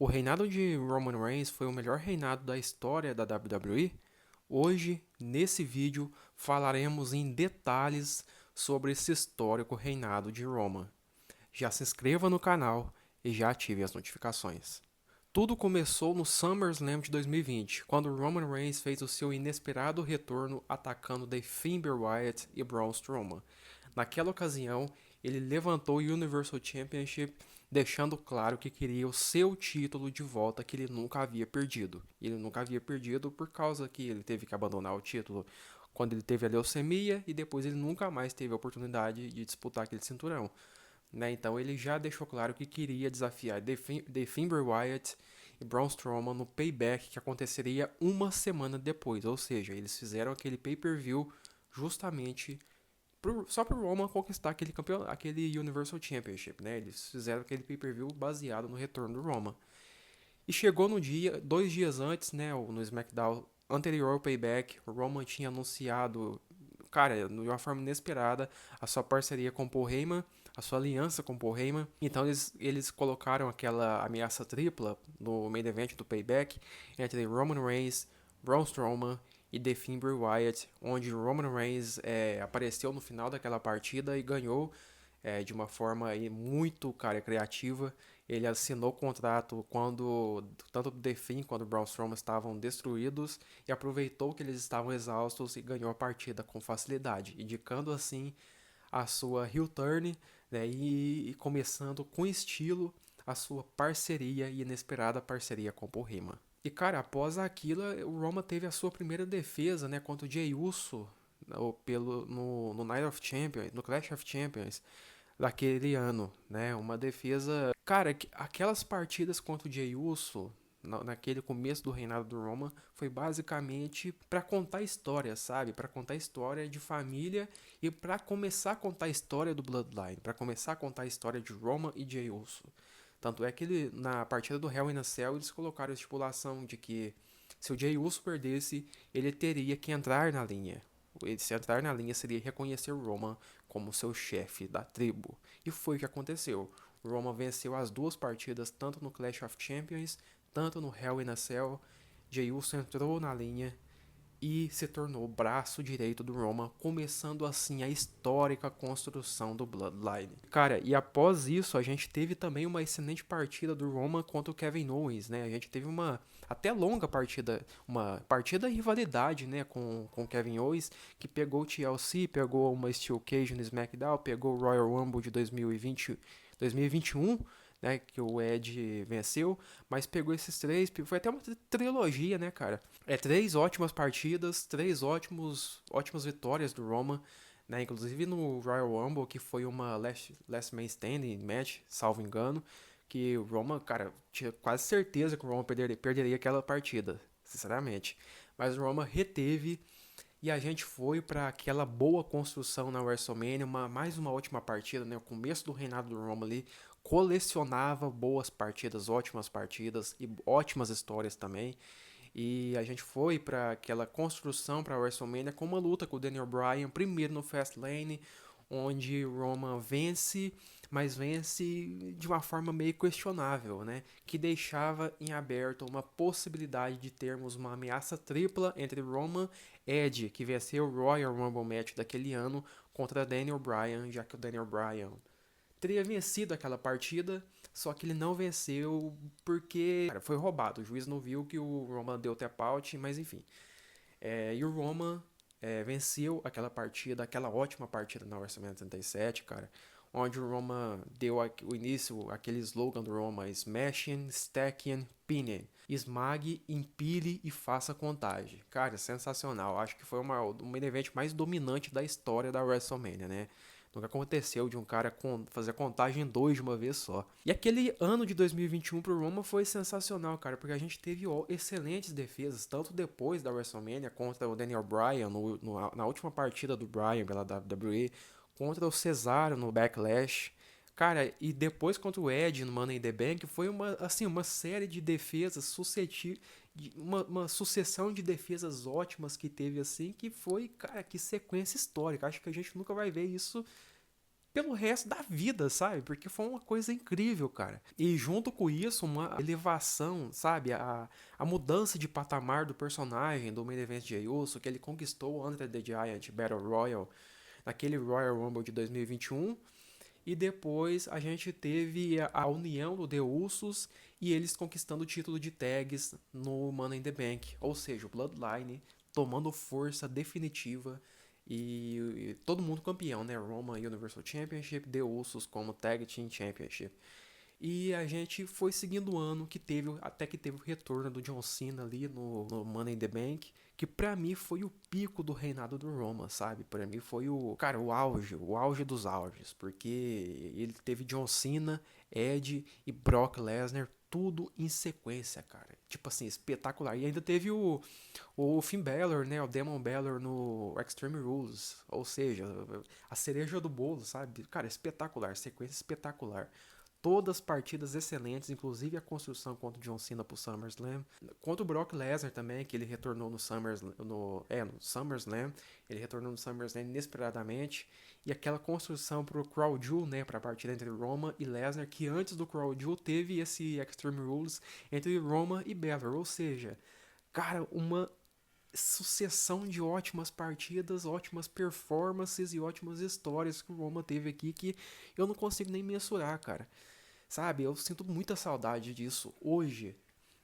O reinado de Roman Reigns foi o melhor reinado da história da WWE? Hoje, nesse vídeo, falaremos em detalhes sobre esse histórico reinado de Roman. Já se inscreva no canal e já ative as notificações. Tudo começou no SummerSlam de 2020, quando Roman Reigns fez o seu inesperado retorno atacando The Finn Wyatt e Braun Strowman. Naquela ocasião, ele levantou o Universal Championship, deixando claro que queria o seu título de volta que ele nunca havia perdido. Ele nunca havia perdido por causa que ele teve que abandonar o título quando ele teve a leucemia e depois ele nunca mais teve a oportunidade de disputar aquele cinturão. Né? Então ele já deixou claro que queria desafiar The Finn Wyatt e Braun Strowman no Payback que aconteceria uma semana depois. Ou seja, eles fizeram aquele pay-per-view justamente só pro Roman conquistar aquele Universal Championship, né? Eles fizeram aquele pay-per-view baseado no retorno do Roman. E chegou no dia, 2 dias antes, né, no SmackDown anterior ao Payback, o Roman tinha anunciado, cara, de uma forma inesperada, a sua parceria com Paul Heyman, a sua aliança com Paul Heyman. Então eles colocaram aquela ameaça tripla no main event do Payback entre Roman Reigns, Braun Strowman e The Finn Wyatt, onde Roman Reigns apareceu no final daquela partida e ganhou de uma forma aí muito, cara, criativa. Ele assinou o contrato quando tanto o The Finn quanto o Braun Strowman estavam destruídos e aproveitou que eles estavam exaustos e ganhou a partida com facilidade, indicando assim a sua heel turn, né, e começando com estilo a sua parceria e inesperada parceria com o Paul Heyman. E cara, após aquilo, o Roma teve a sua primeira defesa, né, contra o Jey Uso no Night of Champions, no Clash of Champions daquele ano, né? Uma defesa, cara, aquelas partidas contra o Jey Uso naquele começo do reinado do Roman foi basicamente para contar história, sabe? Para contar história de família e para começar a contar a história do Bloodline, para começar a contar a história de Roman e Jey Uso. Tanto é que na partida do Hell in a Cell eles colocaram a estipulação de que se o Jey Uso perdesse, ele teria que entrar na linha. Ele se entrar na linha seria reconhecer Roman como seu chefe da tribo. E foi o que aconteceu. Roman venceu as duas partidas, tanto no Clash of Champions, tanto no Hell in a Cell. Jey Uso entrou na linha e se tornou o braço direito do Roman, começando assim a histórica construção do Bloodline. Cara, e após isso a gente teve também uma excelente partida do Roman contra o Kevin Owens, né? A gente teve uma até longa partida, uma partida de rivalidade, né, com o Kevin Owens, que pegou o TLC, pegou uma Steel Cage no SmackDown, pegou o Royal Rumble de 2021, né, que o Ed venceu, mas pegou esses três, foi até uma trilogia, né, cara? Três ótimas partidas, ótimas vitórias do Roman, né, inclusive no Royal Rumble, que foi uma Last Man Standing match, salvo engano, que o Roman, cara, tinha quase certeza que o Roman perderia aquela partida, sinceramente. Mas o Roman reteve e a gente foi para aquela boa construção na WrestleMania, mais uma ótima partida, né? O começo do reinado do Roman ali colecionava boas partidas e ótimas histórias também. E a gente foi para aquela construção para a WrestleMania com uma luta com o Daniel Bryan, primeiro no Fastlane, onde Roman vence, mas vence de uma forma meio questionável, né? Que deixava em aberto uma possibilidade de termos uma ameaça tripla entre Roman e Edge, que venceu o Royal Rumble match daquele ano, contra Daniel Bryan, já que o Daniel Bryan teria vencido aquela partida, só que ele não venceu porque cara, foi roubado. O juiz não viu que o Roman deu tap out, mas enfim. E o Roman venceu aquela partida, aquela ótima partida na WrestleMania 37, cara, onde o Roman deu o início, aquele slogan do Roman, Smashing, Stacking, Pinning. Esmague, empile e faça contagem. Cara, sensacional. Acho que foi o main event mais dominante da história da WrestleMania, né? Nunca aconteceu de um cara fazer contagem 2 de uma vez só. E aquele ano de 2021 pro Roman foi sensacional, cara, porque a gente teve excelentes defesas, tanto depois da WrestleMania contra o Daniel Bryan, na última partida do Bryan pela WWE, contra o Cesaro no Backlash. Cara, e depois contra o Edge no Money in the Bank, foi uma série de defesas suscetíveis, uma sucessão de defesas ótimas que teve assim, que foi, cara, que sequência histórica. Acho que a gente nunca vai ver isso pelo resto da vida, sabe? Porque foi uma coisa incrível, cara. E junto com isso, uma elevação, sabe? A mudança de patamar do personagem do Main Event de Jey Uso, que ele conquistou o Andre the Giant Battle Royal naquele Royal Rumble de 2021. E depois a gente teve a união do The Usos e eles conquistando o título de tags no Money in the Bank. Ou seja, o Bloodline tomando força definitiva e todo mundo campeão, né? Roman Universal Championship, The Usos como Tag Team Championship. E a gente foi seguindo o ano que teve, até que teve o retorno do John Cena ali no Money in the Bank, que pra mim foi o pico do reinado do Roman, sabe? Pra mim foi cara, o auge dos auges, porque ele teve John Cena, Edge e Brock Lesnar tudo em sequência, cara. Tipo assim, espetacular. E ainda teve o Finn Balor, né? O Demon Balor no Extreme Rules. Ou seja, a cereja do bolo, sabe? Cara, espetacular. Sequência espetacular. Todas partidas excelentes, inclusive a construção contra o John Cena pro SummerSlam. Contra o Brock Lesnar também, que ele retornou no SummerSlam. No SummerSlam. Ele retornou no SummerSlam inesperadamente. E aquela construção pro Crown Jewel, né? Pra partida entre Roman e Lesnar, que antes do Crown Jewel teve esse Extreme Rules entre Roman e Balor. Ou seja, cara, uma sucessão de ótimas partidas, ótimas performances e ótimas histórias que o Roman teve aqui que eu não consigo nem mensurar, cara. Sabe, eu sinto muita saudade disso hoje,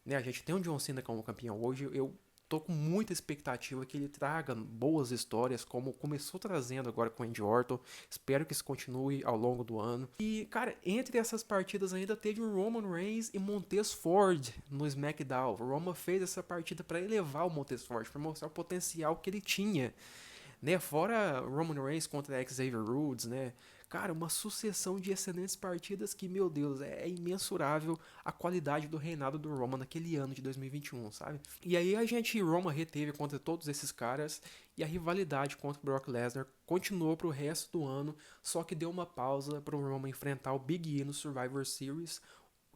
né? A gente tem o John Cena como campeão hoje, eu tô com muita expectativa que ele traga boas histórias, como começou trazendo agora com o Randy Orton. Espero que isso continue ao longo do ano. E, cara, entre essas partidas ainda teve o Roman Reigns e Montez Ford no SmackDown. O Roman fez essa partida para elevar o Montez Ford, para mostrar o potencial que ele tinha, né? Fora Roman Reigns contra Xavier Woods, né? Cara, uma sucessão de excelentes partidas que, meu Deus, é imensurável a qualidade do reinado do Roman naquele ano de 2021, sabe? E aí a gente, Roman reteve contra todos esses caras e a rivalidade contra o Brock Lesnar continuou pro resto do ano, só que deu uma pausa pro Roman enfrentar o Big E no Survivor Series,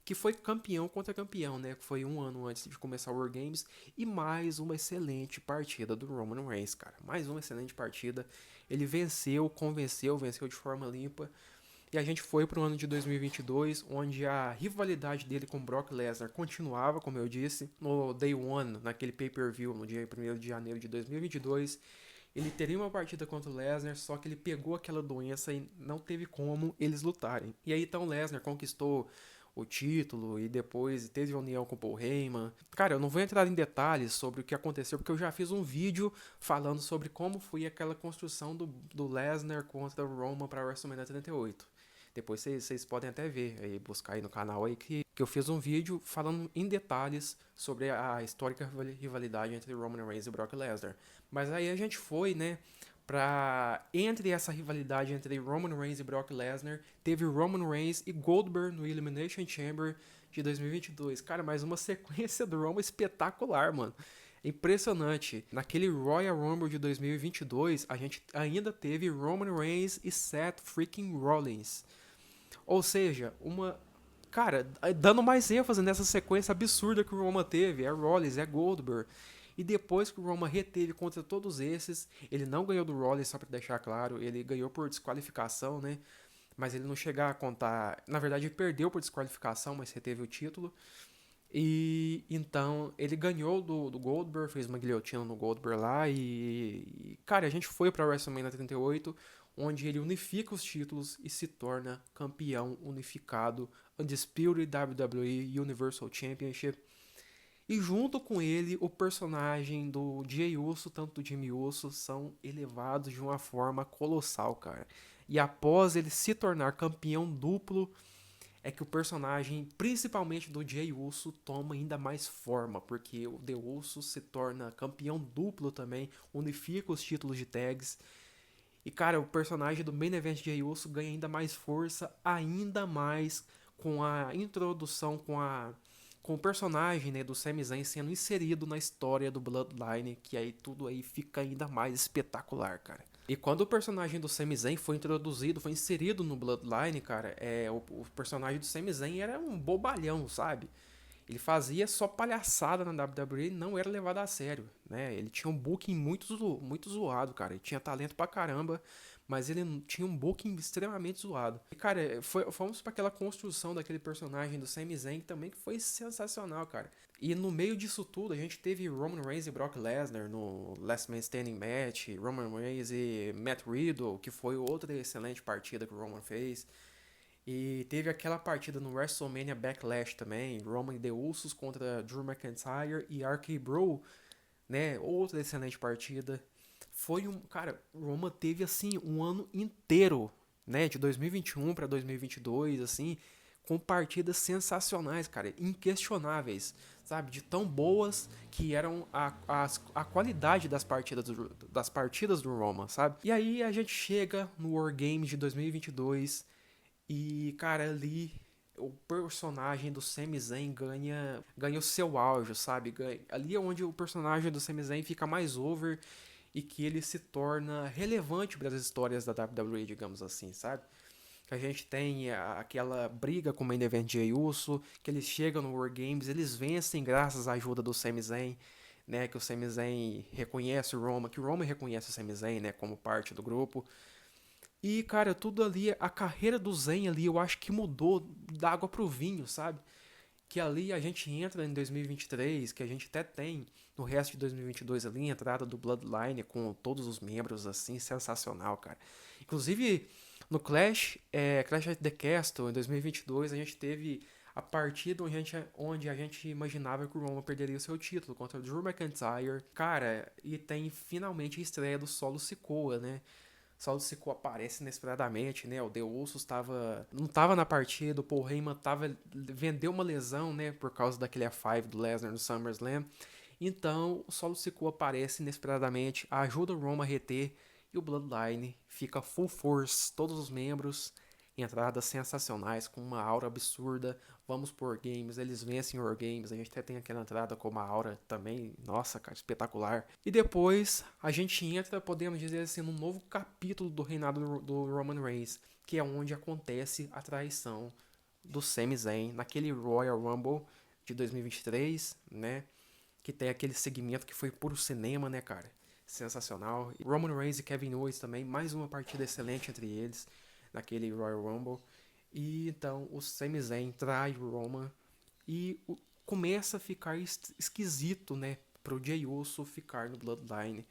que foi campeão contra campeão, né? Que foi um ano antes de começar o War Games. E mais uma excelente partida do Roman Reigns, cara. Mais uma excelente partida. Ele venceu, venceu de forma limpa. E a gente foi pro ano de 2022, onde a rivalidade dele com Brock Lesnar continuava, como eu disse. No Day One, naquele pay-per-view, no dia 1º de janeiro de 2022, ele teria uma partida contra o Lesnar, só que ele pegou aquela doença e não teve como eles lutarem. E aí então o Lesnar conquistou o título e depois teve união com o Paul Heyman. Cara, eu não vou entrar em detalhes sobre o que aconteceu, porque eu já fiz um vídeo falando sobre como foi aquela construção do Lesnar contra o Roman para WrestleMania 38. Depois vocês podem até ver, aí, buscar aí no canal aí que eu fiz um vídeo falando em detalhes sobre a histórica rivalidade entre Roman Reigns e Brock Lesnar. Mas aí a gente foi, né, entre essa rivalidade entre Roman Reigns e Brock Lesnar, teve Roman Reigns e Goldberg no Elimination Chamber de 2022. Cara, mais uma sequência do Roman espetacular, mano. Impressionante. Naquele Royal Rumble de 2022, a gente ainda teve Roman Reigns e Seth freaking Rollins. Ou seja, cara, dando mais ênfase nessa sequência absurda que o Roman teve. É Rollins, é Goldberg. E depois que o Roman reteve contra todos esses, ele não ganhou do Rollins, só pra deixar claro, ele ganhou por desqualificação, né? Mas ele não chegar a contar. Na verdade, ele perdeu por desqualificação, mas reteve o título. E então ele ganhou do Goldberg, fez uma guilhotina no Goldberg lá. Cara, a gente foi pra WrestleMania 38, onde ele unifica os títulos e se torna campeão unificado, Undisputed WWE Universal Championship. E junto com ele, o personagem do Jey Uso, tanto do Jimmy Uso, são elevados de uma forma colossal, cara. E após ele se tornar campeão duplo, é que o personagem, principalmente do Jey Uso, toma ainda mais forma, porque o The Uso se torna campeão duplo também, unifica os títulos de tags. E cara, o personagem do Main Event Jey Uso ganha ainda mais força, ainda mais com a introdução, com o personagem, né, do Sami Zayn sendo inserido na história do Bloodline, que aí tudo aí fica ainda mais espetacular, cara. E quando o personagem do Sami Zayn foi introduzido, foi inserido no Bloodline, cara, o personagem do Sami Zayn era um bobalhão, sabe? Ele fazia só palhaçada na WWE e não era levado a sério, né? Ele tinha um booking muito zoado, cara. Ele tinha talento pra caramba, mas ele tinha um booking extremamente zoado. E, cara, fomos para aquela construção daquele personagem do Sami Zayn também, que foi sensacional, cara. E no meio disso tudo, a gente teve Roman Reigns e Brock Lesnar no Last Man Standing Match, Roman Reigns e Matt Riddle, que foi outra excelente partida que o Roman fez. E teve aquela partida no WrestleMania Backlash também, Roman e The Usos contra Drew McIntyre e RK-Bro, né? Outra excelente partida. Foi cara, Roma teve assim um ano inteiro, né, de 2021 para 2022, assim, com partidas sensacionais, cara, inquestionáveis, sabe, de tão boas que eram a qualidade das partidas do Roma, sabe? E aí a gente chega no War Games de 2022 e, cara, ali o personagem do Sami Zayn ganha o seu auge, sabe? Ali é onde o personagem do Sami Zayn fica mais over e que ele se torna relevante para as histórias da WWE, digamos assim, sabe? Que a gente tem aquela briga com o Main Event Jey Uso, que eles chegam no War Games, eles vencem graças à ajuda do Sami Zayn, né? Que o Sami Zayn reconhece o Roman, que o Roman reconhece o Sami Zayn, né? Como parte do grupo. E, cara, tudo ali, a carreira do Zen ali, eu acho que mudou da água pro vinho, sabe? Que ali a gente entra em 2023, que a gente até tem no resto de 2022 ali, a entrada do Bloodline com todos os membros, assim, sensacional, cara. Inclusive, no Clash at the Castle, em 2022, a gente teve a partida onde a gente imaginava que o Roman perderia o seu título contra o Drew McIntyre. Cara, e tem finalmente a estreia do Solo Sikoa, né? Solo Sikoa aparece inesperadamente, né? O The Usos não tava na partida, o Paul Heyman vendeu uma lesão, né? Por causa daquele F5 do Lesnar no SummerSlam. Então, o Solo Sikoa aparece inesperadamente, ajuda o Roman a reter e o Bloodline fica full force, todos os membros, entradas sensacionais, com uma aura absurda. Vamos por games, eles vencem o Games. A gente até tem aquela entrada com uma aura também, nossa, cara, espetacular. E depois a gente entra, podemos dizer assim, num novo capítulo do reinado do Roman Reigns, que é onde acontece a traição do Sami Zayn naquele Royal Rumble de 2023, né? Que tem aquele segmento que foi puro cinema, né, cara? Sensacional. Roman Reigns e Kevin Owens também, mais uma partida excelente entre eles naquele Royal Rumble. E então o Sami Zayn trai o Roman e começa a ficar esquisito, né, pro Jey Uso ficar no Bloodline.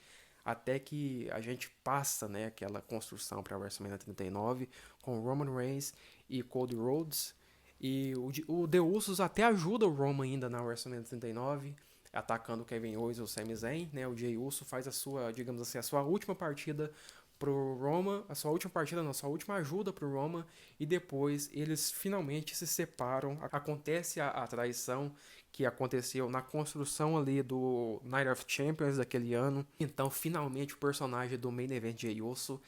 Até que a gente passa, né, aquela construção para WrestleMania 39 com Roman Reigns e Cody Rhodes. E o The Usos até ajuda o Roman ainda na WrestleMania 39, atacando o Kevin Owens e o Sami Zayn, né? O Jey Uso faz a sua, digamos assim, a sua última partida pro Roman, a sua última partida, não, a sua última ajuda pro Roman, e depois eles finalmente se separam. Acontece a traição que aconteceu na construção ali do Night of Champions daquele ano. Então, finalmente o personagem do Main Event Jey Uso,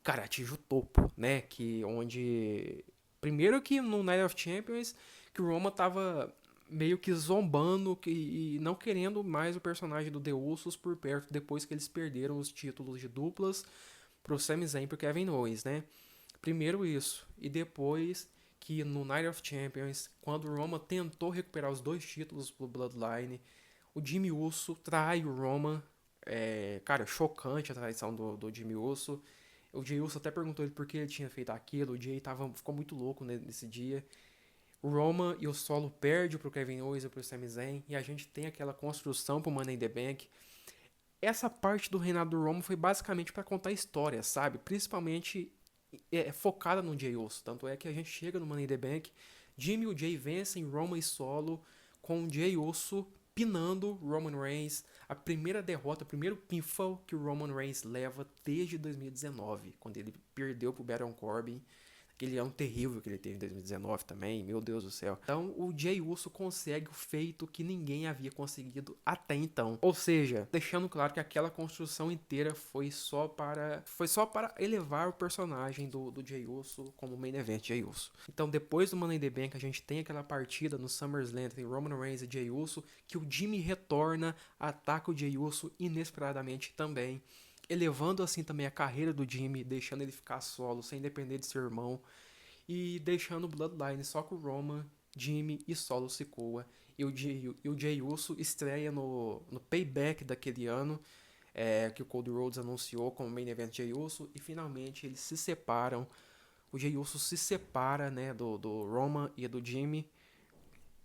cara, atinge o topo, né? Que onde primeiro que no Night of Champions que o Roman tava meio que zombando e não querendo mais o personagem do The Usos por perto depois que eles perderam os títulos de duplas pro Sami Zayn e pro Kevin Owens, né? Primeiro isso, e depois que no Night of Champions, quando o Roman tentou recuperar os dois títulos pro Bloodline, o Jimmy Uso trai o Roman. Cara, chocante a traição do Jimmy Uso. O Jey Uso até perguntou ele por que ele tinha feito aquilo. O Jey ficou muito louco nesse dia. O Roman e o Solo perdem pro Kevin Owens e pro Sami Zayn. E a gente tem aquela construção pro Money in the Bank. Essa parte do reinado do Roman foi basicamente para contar história, sabe? Principalmente focada no Jey Uso. Tanto é que a gente chega no Money in the Bank, Jimmy e o Jey vencem Roman e Solo, com o Jey Uso pinando Roman Reigns. A primeira derrota, o primeiro pinfall que o Roman Reigns leva desde 2019, quando ele perdeu pro Baron Corbin. Aquele ano terrível que ele teve em 2019 também, meu Deus do céu. Então o Jey Uso consegue o feito que ninguém havia conseguido até então. Ou seja, deixando claro que aquela construção inteira foi só para elevar o personagem do Jey Uso como main event Jey Uso. Então depois do Money in the Bank a gente tem aquela partida no SummerSlam entre Roman Reigns e Jey Uso, que o Jimmy retorna, ataca o Jey Uso inesperadamente também, elevando assim também a carreira do Jimmy, deixando ele ficar solo, sem depender de seu irmão, e deixando o Bloodline só com o Roman, Jimmy e Solo Sikoa. E o Jey Uso estreia no Payback daquele ano, que o Cody Rhodes anunciou como main event Jey Uso, e finalmente eles se separam. O Jey Uso se separa, né, do Roman e do Jimmy,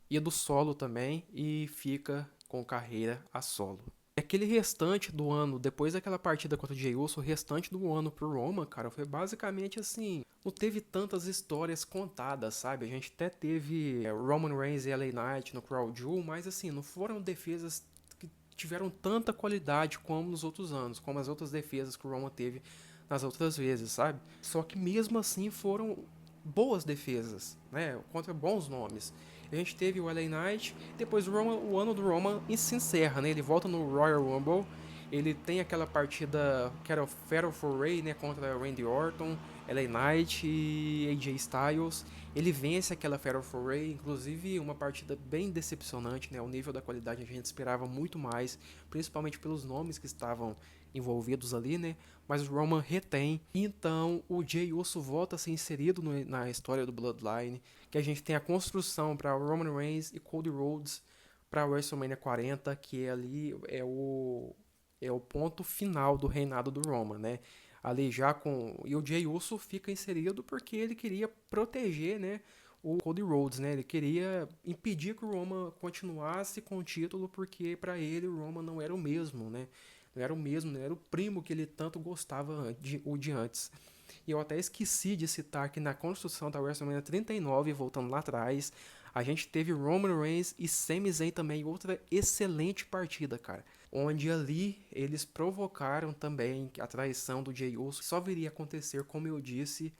e do solo também, e fica com carreira a solo. Aquele restante do ano, depois daquela partida contra o Jey Uso, o restante do ano pro Roman, cara, foi basicamente assim, não teve tantas histórias contadas, sabe? A gente até teve Roman Reigns e LA Knight no Crown Jewel, mas assim, não foram defesas que tiveram tanta qualidade como nos outros anos, como as outras defesas que o Roman teve nas outras vezes, sabe? Só que mesmo assim foram boas defesas, né? Contra bons nomes. A gente teve o LA Knight, depois o ano do Roman se encerra, né? Ele volta no Royal Rumble, ele tem aquela partida que era o Fatal 4-Way, né? Contra Randy Orton, LA Knight e AJ Styles. Ele vence aquela Fatal 4-Way, inclusive uma partida bem decepcionante, né? O nível da qualidade a gente esperava muito mais, principalmente pelos nomes que estavam envolvidos ali, né? Mas o Roman retém. Então o Jey Uso volta a ser inserido na história do Bloodline, que a gente tem a construção para Roman Reigns e Cody Rhodes para WrestleMania 40, que ali é o ponto final do reinado do Roman, né? Ali já com e o Jey Uso fica inserido porque ele queria proteger, né, o Cody Rhodes, né? Ele queria impedir que o Roman continuasse com o título, porque para ele o Roman não era o mesmo, né? Não era o mesmo, não era o primo que ele tanto gostava o de antes. E eu até esqueci de citar que na construção da WrestleMania 39, voltando lá atrás, a gente teve Roman Reigns e Sami Zayn também, outra excelente partida, cara. Onde ali eles provocaram também a traição do Jey Uso, que só viria a acontecer, como eu disse,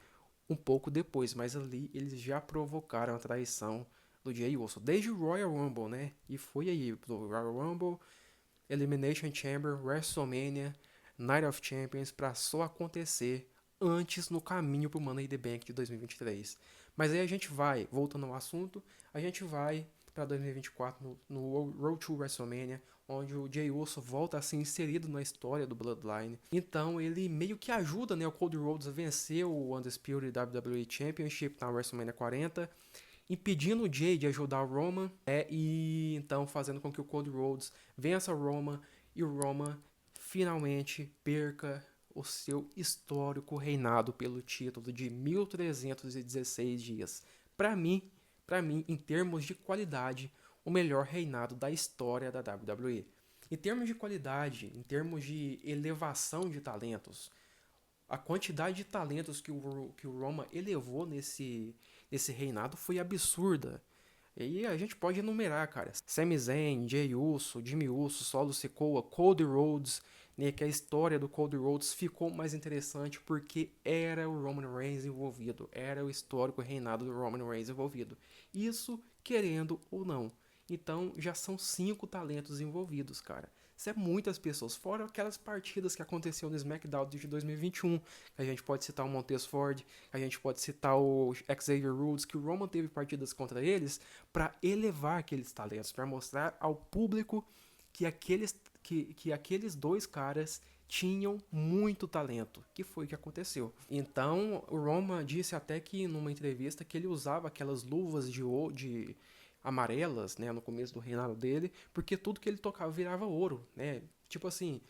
um pouco depois, mas ali eles já provocaram a traição do Jey Uso, desde o Royal Rumble, né? E foi aí, do Royal Rumble, Elimination Chamber, WrestleMania, Night of Champions, para só acontecer antes no caminho para o Money in the Bank de 2023. Mas aí a gente vai, voltando ao assunto, a gente vai para 2024 no Road to WrestleMania, onde o Jey Uso volta a ser inserido na história do Bloodline. Então ele meio que ajuda, né, o Cody Rhodes a vencer o Undisputed WWE Championship na WrestleMania 40, impedindo o Jay de ajudar o Roman, e então fazendo com que o Cody Rhodes vença o Roman e o Roman finalmente perca o seu histórico reinado pelo título de 1316 dias. Para mim, em termos de qualidade, o melhor reinado da história da WWE. Em termos de qualidade, em termos de elevação de talentos, a quantidade de talentos que o Roma elevou nesse reinado foi absurda. E a gente pode enumerar, cara. Sami Zayn, Jey Uso, Jimmy Uso, Solo Sikoa, Cody Rhodes, né, que a história do Cody Rhodes ficou mais interessante porque era o Roman Reigns envolvido, era o histórico reinado do Roman Reigns envolvido. Isso querendo ou não. Então já são 5 talentos envolvidos, cara. Isso é muitas pessoas, fora aquelas partidas que aconteceu no SmackDown de 2021, que a gente pode citar o Montez Ford, a gente pode citar o Xavier Woods, que o Roman teve partidas contra eles para elevar aqueles talentos, para mostrar ao público que aqueles dois caras tinham muito talento, que foi o que aconteceu. Então, o Roman disse até que numa entrevista que ele usava aquelas luvas de amarelas, né, no começo do reinado dele, porque tudo que ele tocava virava ouro, né? Tipo assim,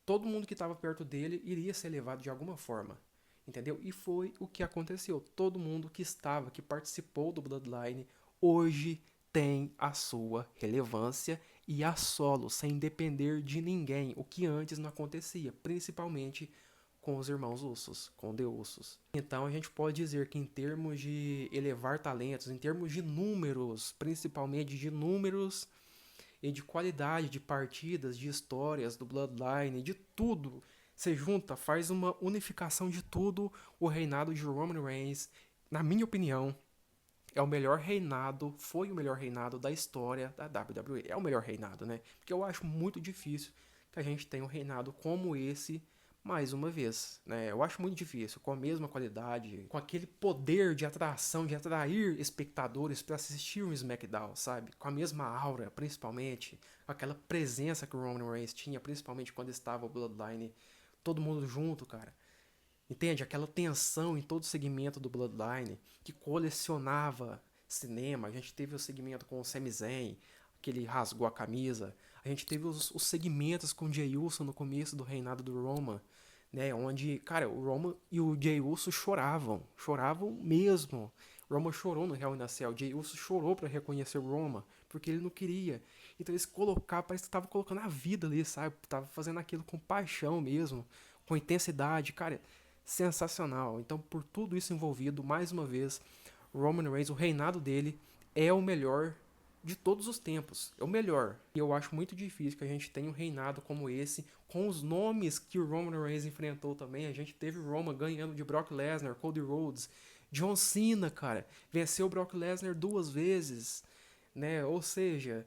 todo mundo que estava perto dele iria ser levado de alguma forma, entendeu? E foi o que aconteceu. Todo mundo que participou do Bloodline, hoje tem a sua relevância e a solo, sem depender de ninguém, o que antes não acontecia, principalmente com os irmãos Usos, com The Usos. Então a gente pode dizer que em termos de elevar talentos, em termos de números, principalmente de números e de qualidade de partidas, de histórias do Bloodline, de tudo, você junta, faz uma unificação de tudo, o reinado de Roman Reigns, na minha opinião, é o melhor reinado, foi o melhor reinado da história da WWE. É o melhor reinado, né? Porque eu acho muito difícil que a gente tenha um reinado como esse mais uma vez, né? Eu acho muito difícil, com a mesma qualidade, com aquele poder de atração, de atrair espectadores para assistir um SmackDown, sabe? Com a mesma aura, principalmente, com aquela presença que o Roman Reigns tinha, principalmente quando estava o Bloodline, todo mundo junto, cara. Entende? Aquela tensão em todo o segmento do Bloodline, que colecionava cinema. A gente teve o segmento com o Sami Zayn, que ele rasgou a camisa. A gente teve os segmentos com o Jey Uso no começo do reinado do Roman, né? Onde, cara, o Roman e o Jey Uso choravam mesmo. O Roman chorou no Hell in a Cell, o Jey Uso chorou pra reconhecer o Roman, porque ele não queria. Então eles colocaram, parece que tava colocando a vida ali, sabe? Tava fazendo aquilo com paixão mesmo, com intensidade, cara, sensacional. Então, por tudo isso envolvido, mais uma vez, Roman Reigns, o reinado dele é o melhor de todos os tempos. É o melhor. E eu acho muito difícil que a gente tenha um reinado como esse, com os nomes que o Roman Reigns enfrentou também. A gente teve o Roman ganhando de Brock Lesnar, Cody Rhodes, John Cena, cara. Venceu o Brock Lesnar 2 vezes, né? Ou seja,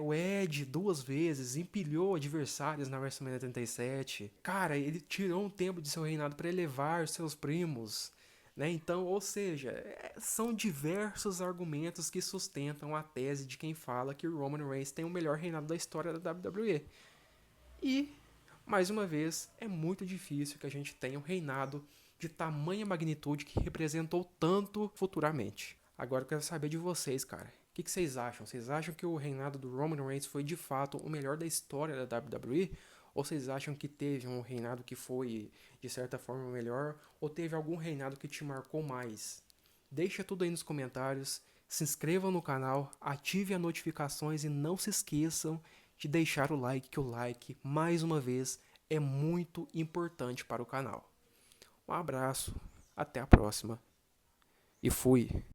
o Edge 2 vezes, empilhou adversários na WrestleMania 37. Cara, ele tirou um tempo de seu reinado para elevar seus primos, né? Então, ou seja, são diversos argumentos que sustentam a tese de quem fala que o Roman Reigns tem o melhor reinado da história da WWE. E, mais uma vez, é muito difícil que a gente tenha um reinado de tamanha magnitude que representou tanto futuramente. Agora eu quero saber de vocês, cara. O que vocês acham? Vocês acham que o reinado do Roman Reigns foi de fato o melhor da história da WWE? Ou vocês acham que teve um reinado que foi, de certa forma, melhor? Ou teve algum reinado que te marcou mais? Deixa tudo aí nos comentários. Se inscrevam no canal, ative as notificações e não se esqueçam de deixar o like, que o like, mais uma vez, é muito importante para o canal. Um abraço, até a próxima e fui!